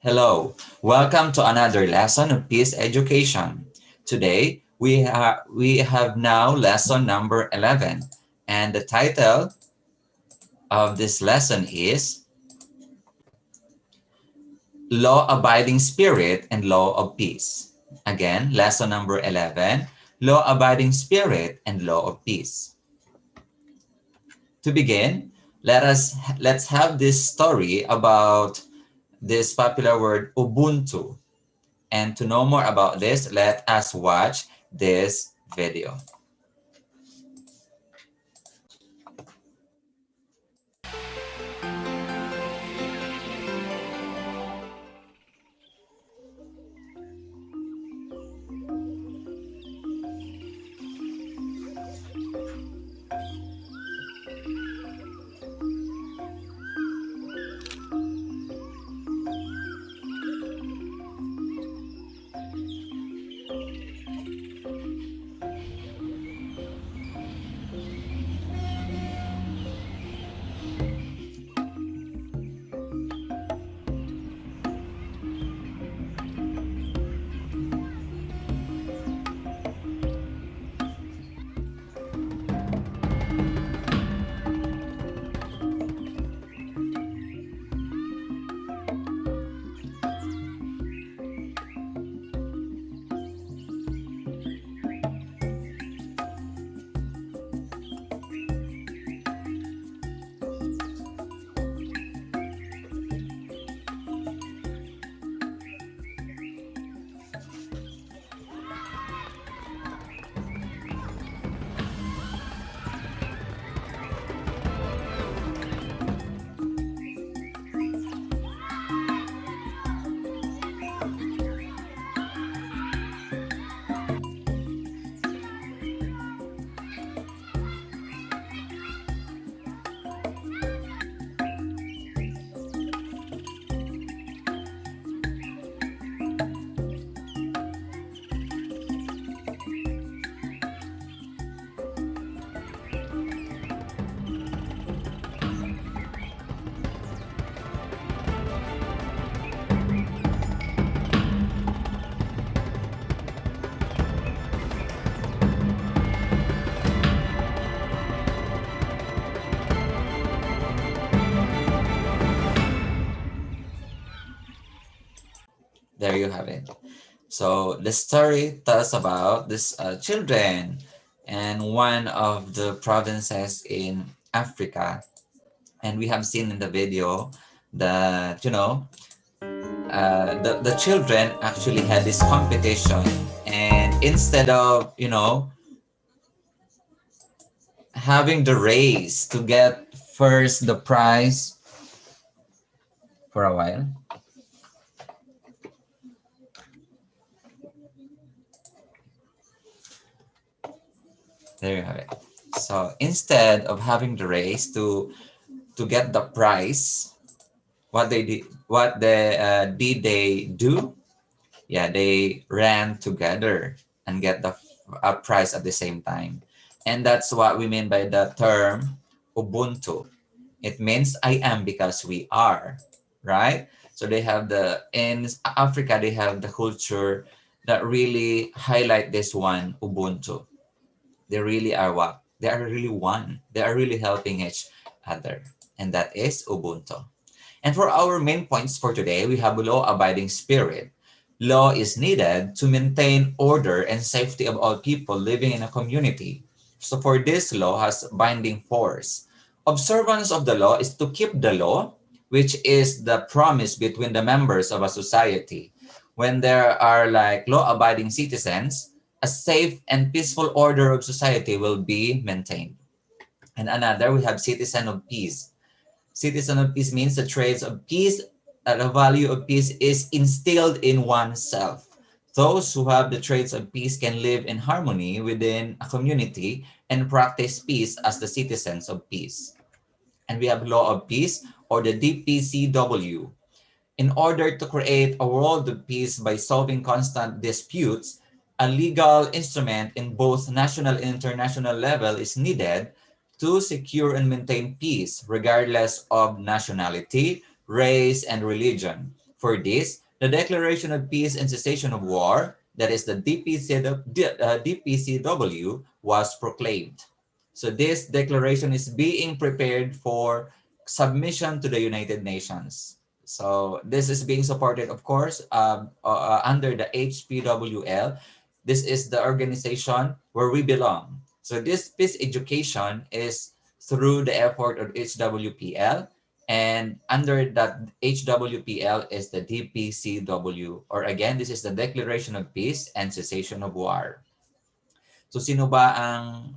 Hello, welcome to another lesson of Peace Education. Today, we have now lesson number 11, and the title of this lesson is Law-Abiding Spirit and Law of Peace. Again, lesson number 11, Law-Abiding Spirit and Law of Peace. To begin, let's have this story about this popular word Ubuntu. And to know more about this, let us watch this video. There you have it. So the story tells about this children and one of the provinces in Africa. And we have seen in the video that, the children actually had this competition. And instead of, having the race to get first the prize for a while, there you have it. So instead of having the race to get the prize, what did they do? Yeah, they ran together and get the prize at the same time. And that's what we mean by the term Ubuntu. It means I am because we are, right? So they have in Africa, they have the culture that really highlight this one, Ubuntu. They really are what? They are really one. They are really helping each other. And that is Ubuntu. And for our main points for today, we have law-abiding spirit. Law is needed to maintain order and safety of all people living in a community. So for this law has binding force. Observance of the law is to keep the law, which is the promise between the members of a society. When there are like law-abiding citizens, a safe and peaceful order of society will be maintained. And another, we have citizen of peace. Citizen of peace means the traits of peace, the value of peace is instilled in oneself. Those who have the traits of peace can live in harmony within a community and practice peace as the citizens of peace. And we have law of peace, or the DPCW. In order to create a world of peace by solving constant disputes, a legal instrument in both national and international level is needed to secure and maintain peace regardless of nationality, race, and religion. For this, the Declaration of Peace and Cessation of War, that is the DPCW, was proclaimed. So this declaration is being prepared for submission to the United Nations. So this is being supported, of course, under the HPWL. This is the organization where we belong. So this peace education is through the effort of HWPL, and under that HWPL is the DPCW, or again, this is the Declaration of Peace and Cessation of War. So sino ba ang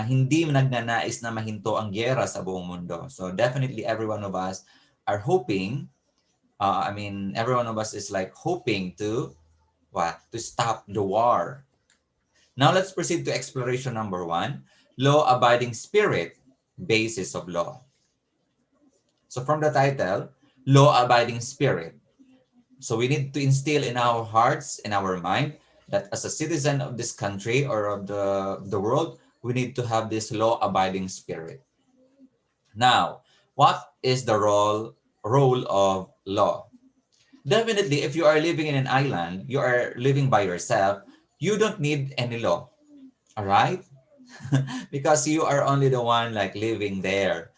hindi nagnanais na mahinto ang giyera sa buong mundo? So definitely every one of us are hoping, every one of us is like hoping to what? To stop the war. Now let's proceed to exploration number 1, law-abiding spirit, basis of law. So from the title, law-abiding spirit. So we need to instill in our hearts, in our mind, that as a citizen of this country or of the world, we need to have this law-abiding spirit. Now, what is the role of law? Definitely, if you are living in an island, you are living by yourself, you don't need any law, all right? Because you are only the one like living there.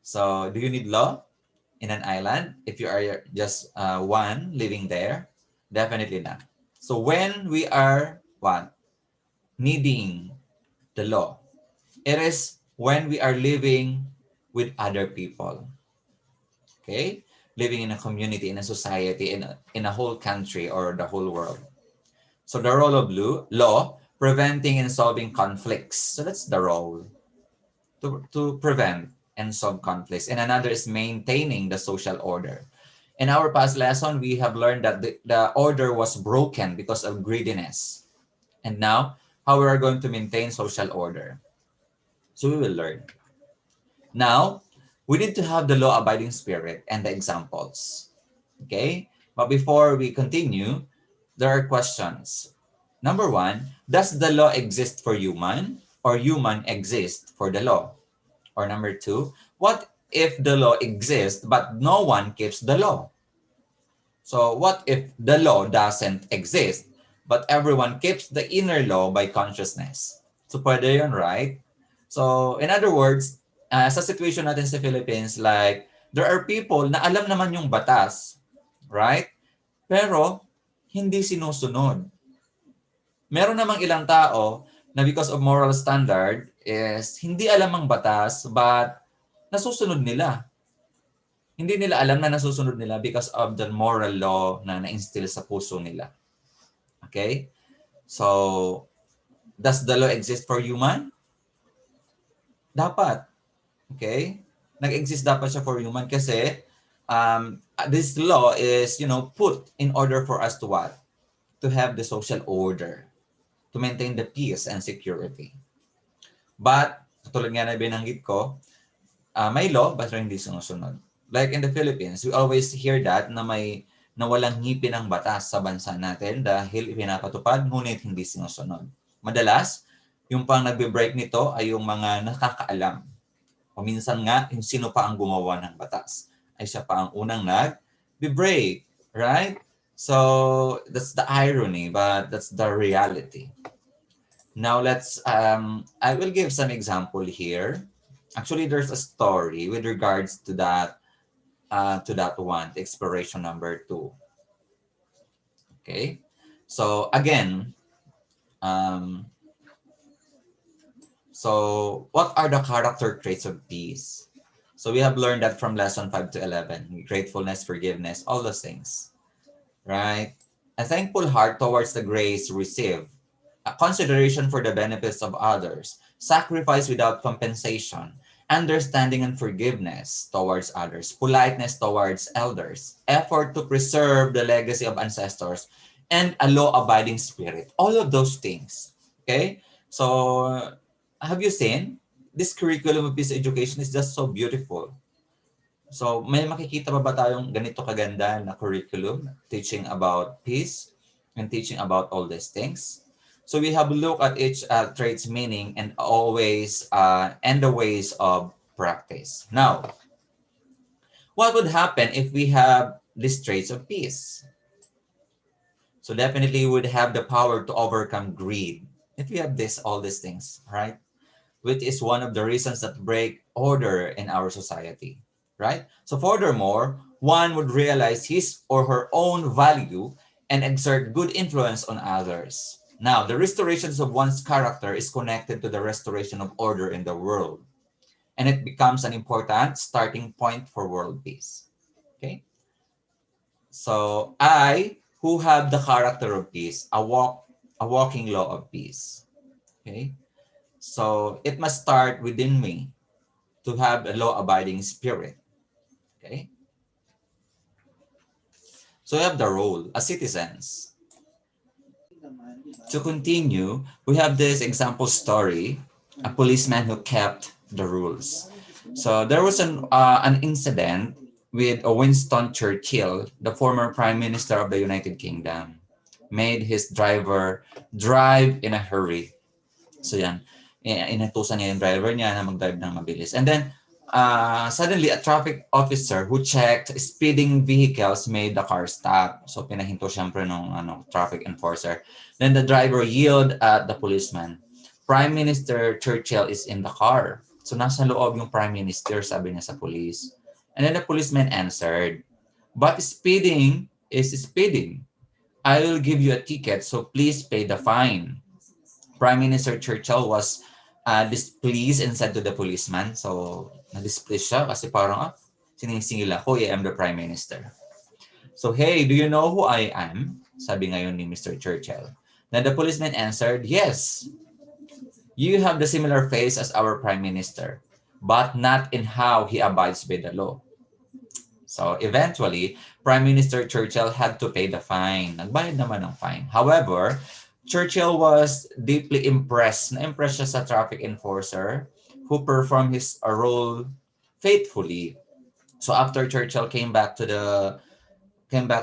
So do you need law in an island if you are just one living there? Definitely not. So when we are what? Needing the law, it is when we are living with other people. Okay? Living in a community, in a society, in a whole country or the whole world. So the role of law, preventing and solving conflicts. So that's the role, to prevent and solve conflicts. And another is maintaining the social order. In our past lesson, we have learned that the order was broken because of greediness. And now, how we are going to maintain social order. So we will learn. Now, we need to have the law-abiding spirit and the examples. Okay? But before we continue, there are questions. Number 1, does the law exist for human or human exist for the law? Or number 2, what if the law exists but no one keeps the law? So what if the law doesn't exist but everyone keeps the inner law by consciousness? So pwede yun, right? So in other words, sa situation natin sa Philippines, like there are people na alam naman yung batas, right? Pero hindi sinusunod. Meron namang ilang tao na because of moral standard is hindi alam ang batas but nasusunod nila. Hindi nila alam na nasusunod nila because of the moral law na na-instill sa puso nila. Okay? So, does the law exist for human? Dapat. Okay? Nag-exist dapat siya for human kasi this law is, put in order for us to what? To have the social order, to maintain the peace and security. But, katulad nga na binanggit ko, may law, but hindi sinusunod. Like in the Philippines, we always hear that na may nawalang ngipin ang batas sa bansa natin dahil ipinapatupad, ngunit hindi sinusunod. Madalas, yung pang nagbe-break nito ay yung mga nakakaalam. O minsan nga, yung sino pa ang gumawa ng batas ay siya pa ang unang nag-break, right? So, that's the irony, but that's the reality. Now, I will give some example here. Actually, there's a story with regards to that one, exploration number 2. Okay, so again, so what are the character traits of peace? So we have learned that from lesson 5 to 11, gratefulness, forgiveness, all those things, right? A thankful heart towards the grace received, a consideration for the benefits of others, sacrifice without compensation, understanding and forgiveness towards others, politeness towards elders, effort to preserve the legacy of ancestors, and a law-abiding spirit. All of those things. Okay? So, have you seen? This curriculum of peace education is just so beautiful. So, may makikita ba tayong ganito kaganda na curriculum teaching about peace and teaching about all these things? So we have looked at each trait's meaning and always and the ways of practice. Now, what would happen if we have these traits of peace. So definitely we would have the power to overcome greed if we have all these things, right? Which is one of the reasons that break order in our society, right? So furthermore, one would realize his or her own value and exert good influence on others. Now, the restoration of one's character is connected to the restoration of order in the world, and it becomes an important starting point for world peace. Okay? So I, who have the character of peace, a walking law of peace. Okay? So it must start within me to have a law-abiding spirit. Okay? So we have the role as citizens. To continue, we have this example story, a policeman who kept the rules. So there was an incident with Winston Churchill, the former Prime Minister of the United Kingdom, made his driver drive in a hurry. So yan, inutusan niya yung driver niya na mag-drive ng mabilis. And then, suddenly, a traffic officer who checked speeding vehicles made the car stop. So pinahinto siyempre nung traffic enforcer. Then the driver yelled at the policeman. Prime Minister Churchill is in the car. So nasa loob yung Prime Minister, sabi niya sa police. And then the policeman answered, but speeding is speeding. I will give you a ticket, so please pay the fine. Prime Minister Churchill was displeased and said to the policeman, so na-displeased siya kasi parang, sinisingil ako, I am the Prime Minister. So, hey, do you know who I am? Sabi ngayon ni Mr. Churchill. Then the policeman answered, yes, you have the similar face as our Prime Minister, but not in how he abides by the law. So eventually, Prime Minister Churchill had to pay the fine. Nagbayad naman ng fine. However, Churchill was deeply impressed. Na-impress siya sa traffic enforcer who performed his role faithfully. So after Churchill came back to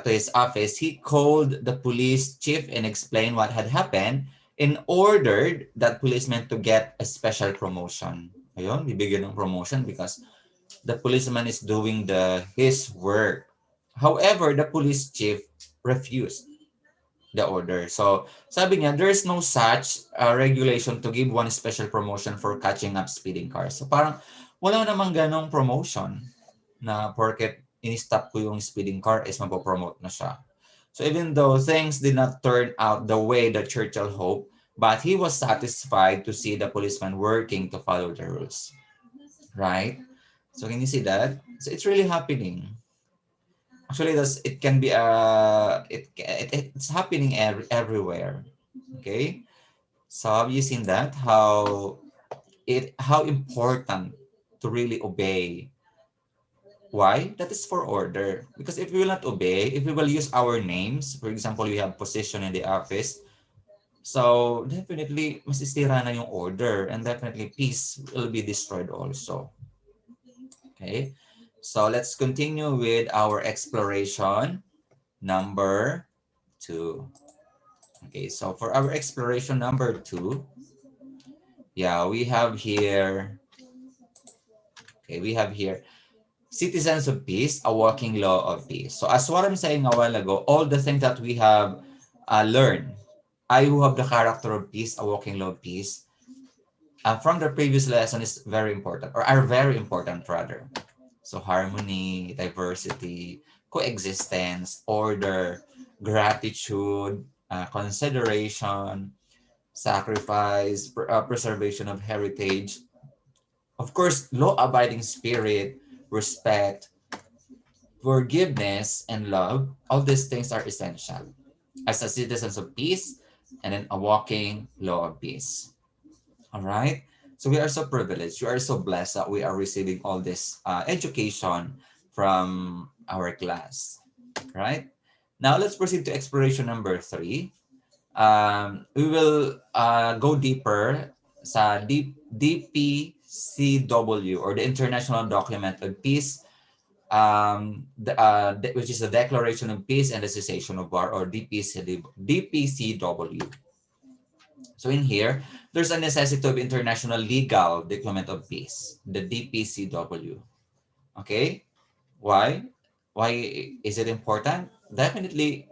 his office, he called the police chief and explained what had happened and ordered that policeman to get a special promotion. Ayun, bibigyan ng promotion because the policeman is doing his work. However, the police chief refused the order. So, sabi niya, there's no such regulation to give one special promotion for catching up speeding cars. So, parang wala namang ganong promotion na porket in-stop ko yung speeding car is mapopromote na siya. So, even though things did not turn out the way that Churchill hoped, but he was satisfied to see the policeman working to follow the rules. Right? So can you see that? So it's really happening. Actually, it can be it's happening everywhere. Okay. So have you seen that? How important to really obey. Why? That is for order. Because if we will not obey, if we will use our names, for example, we have position in the office, so definitely masisira na yung order and definitely peace will be destroyed also. Okay, so let's continue with our exploration number 2. Okay, so for our exploration number 2, yeah, we have here, Citizens of Peace, a walking law of peace. So as what I'm saying a while ago, all the things that we have learned, I who have the character of peace, a walking law of peace, from the previous lesson is very important, or are very important rather. So harmony, diversity, coexistence, order, gratitude, consideration, sacrifice, preservation of heritage, of course, law-abiding spirit, respect, forgiveness, and love. All these things are essential as a citizens of peace and then a walking law of peace. All right. So we are so privileged. We are so blessed that we are receiving all this education from our class. Right. Now let's proceed to exploration number 3. We will go deeper sa DPCW, or the International Document of Peace, which is the Declaration of Peace and the Cessation of War, or DPCW. So in here, there's a necessity of international legal document of peace, the DPCW. Okay? Why? Why is it important? Definitely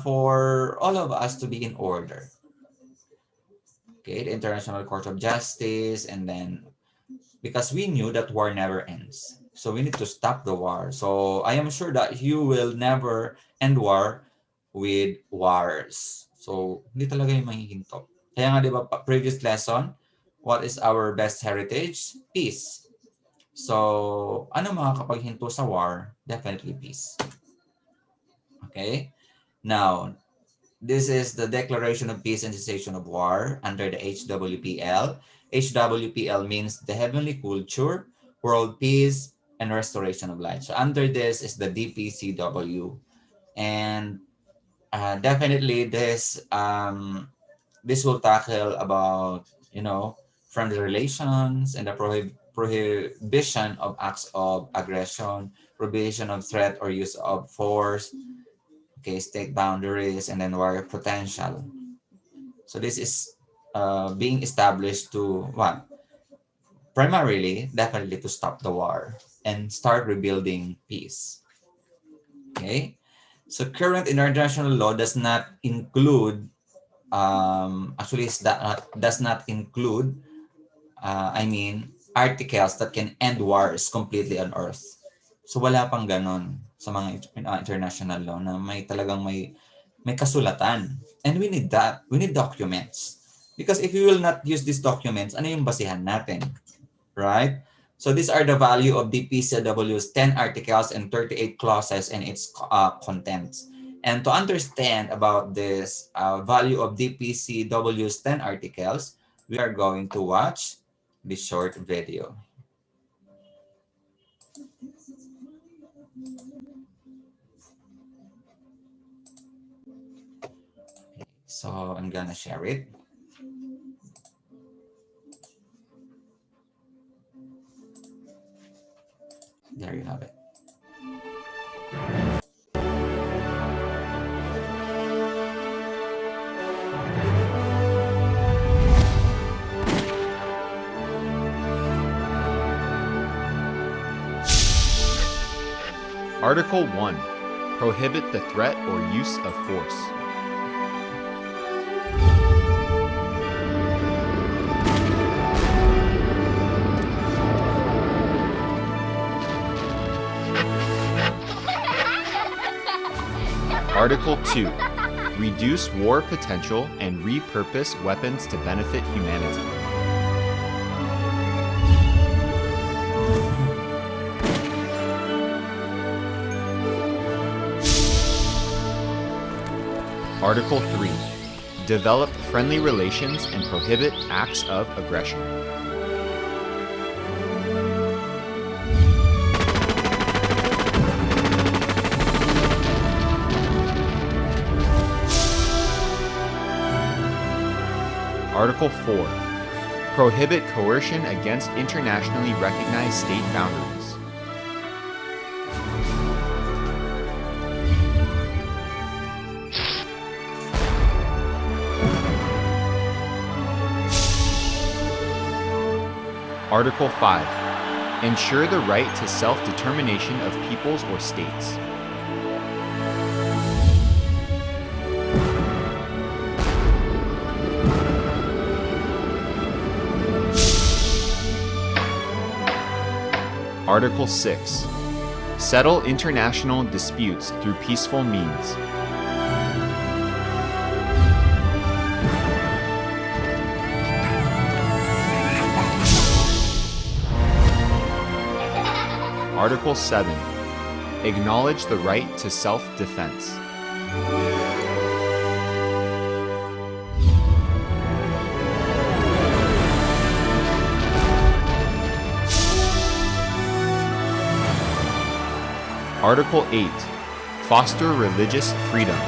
for all of us to be in order. Okay, the International Court of Justice, and then because we knew that war never ends. So we need to stop the war. So I am sure that you will never end war with wars. So hindi talaga yung mahihinto. Kaya nga, di ba, previous lesson, what is our best heritage? Peace. So, ano makakapaghinto sa war? Definitely peace. Okay? Now, this is the Declaration of Peace and Cessation of War under the HWPL. HWPL means the Heavenly Culture, World Peace, and Restoration of Light. So under this is the DPCW. And definitely this will tackle about, from the relations and the prohibition of acts of aggression, prohibition of threat or use of force, okay, state boundaries, and then warrior potential. So this is being established to what? Primarily, definitely to stop the war and start rebuilding peace. Okay, so current international law does not include, does not include, articles that can end wars completely on Earth. So wala pang ganon sa mga international law na may kasulatan. And we need that. We need documents. Because if we will not use these documents, ano yung basihan natin? Right? So these are the value of DPCW's 10 articles and 38 clauses and its contents. And to understand about this value of DPCW's 10 articles, we are going to watch this short video. So I'm gonna share it. There you have it. Article 1. Prohibit the threat or use of force. Article 2. Reduce war potential and repurpose weapons to benefit humanity. Article 3. Develop friendly relations and prohibit acts of aggression. Article 4. Prohibit coercion against internationally recognized state boundaries. Article 5. Ensure the right to self-determination of peoples or states. Article 6. Settle international disputes through peaceful means. Article 7. Acknowledge the right to self-defense. Article 8. Foster religious freedom.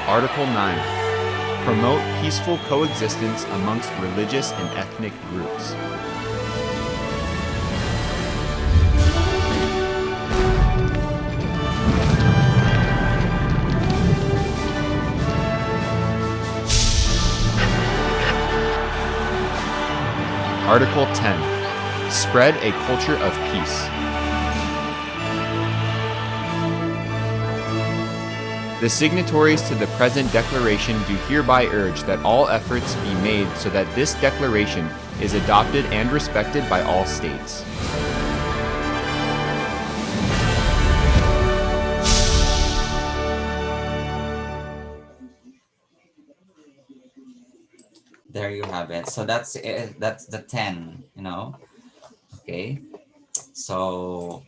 Article 9. Promote peaceful coexistence amongst religious and ethnic groups. Article 10. Spread a culture of peace. The signatories to the present declaration do hereby urge that all efforts be made so that this declaration is adopted and respected by all states. There you have it. So that's it. That's the 10, Okay. So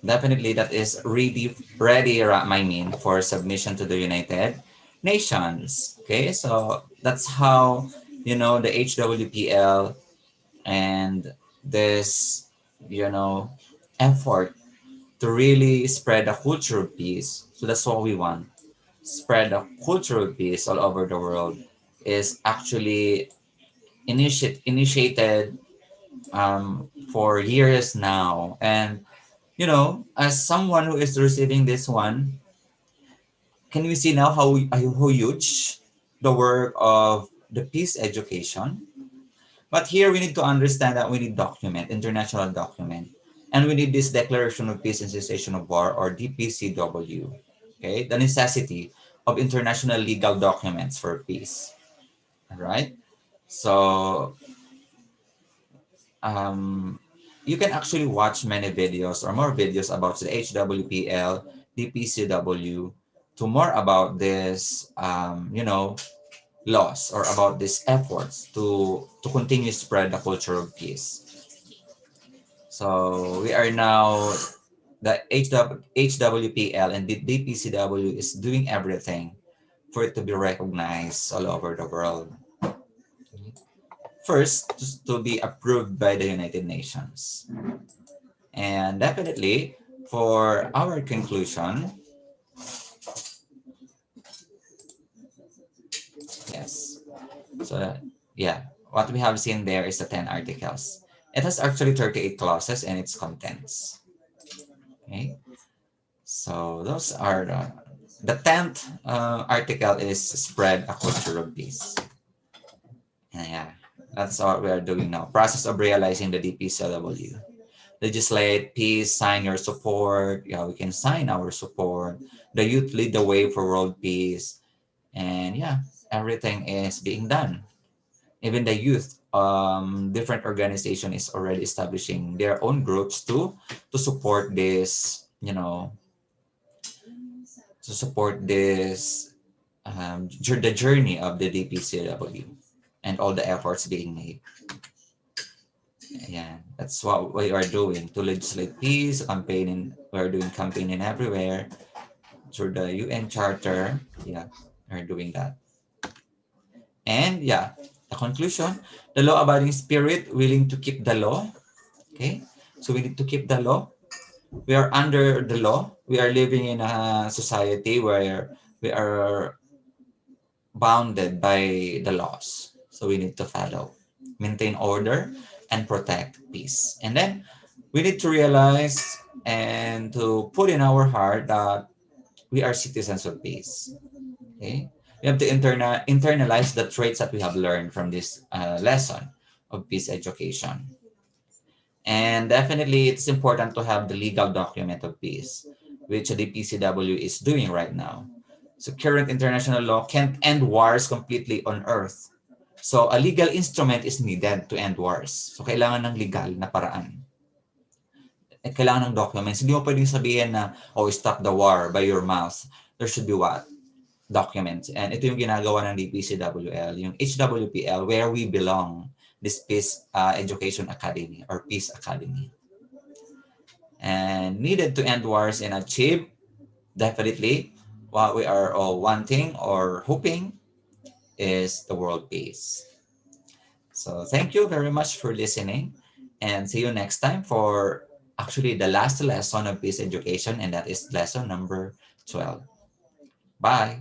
definitely that is really ready, I mean, for submission to the United Nations. Okay. So that's how, the HWPL and this, effort to really spread a culture of peace. So that's what we want. Spread a culture of peace all over the world is actually initiated for years now. And, as someone who is receiving this one, can we see now how huge the work of the peace education? But here we need to understand that we need document, international document. And we need this Declaration of Peace and Cessation of War, or DPCW. Okay, the necessity of international legal documents for peace. All right. So you can actually watch many videos or more videos about the HWPL, DPCW, to more about this, laws or about these efforts to continue spread the culture of peace. So we are now, the HWPL and the DPCW is doing everything for it to be recognized all over the world. First, to be approved by the United Nations. And definitely, for our conclusion, yes. So, yeah, what we have seen there is the 10 articles. It has actually 38 clauses and its contents. Okay. So those are the 10th article is spread a culture of peace. And yeah, that's what we are doing now. Process of realizing the DPCW. Legislate peace, sign your support. Yeah, we can sign our support. The youth lead the way for world peace. And yeah, everything is being done. Even the youth, different organization is already establishing their own groups to support this, to support this the journey of the DPCW and all the efforts being made. Yeah, that's what we are doing to legislate peace, campaigning. We're doing campaigning everywhere through the UN Charter. Yeah, we're doing that. And yeah, the conclusion, the law-abiding spirit willing to keep the law. Okay, so we need to keep the law. We are under the law. We are living in a society where we are bounded by the laws. So we need to follow, maintain order, and protect peace. And then we need to realize and to put in our heart that we are citizens of peace. Okay? We have to internalize the traits that we have learned from this lesson of peace education. And definitely, it's important to have the legal document of peace, which the PCW is doing right now. So current international law can't end wars completely on Earth. So a legal instrument is needed to end wars. So kailangan ng legal na paraan. Kailangan ng documents. Hindi mo pwedeng sabihin na, oh, stop the war by your mouth. There should be what? Documents. And ito yung ginagawa ng DPCWL, yung HWPL, where we belong, this Peace Education Academy or Peace Academy. And needed to end wars and achieve, definitely, what we are all wanting or hoping is the world peace. So thank you very much for listening, and see you next time for actually the last lesson of peace education, and that is lesson number 12. Bye.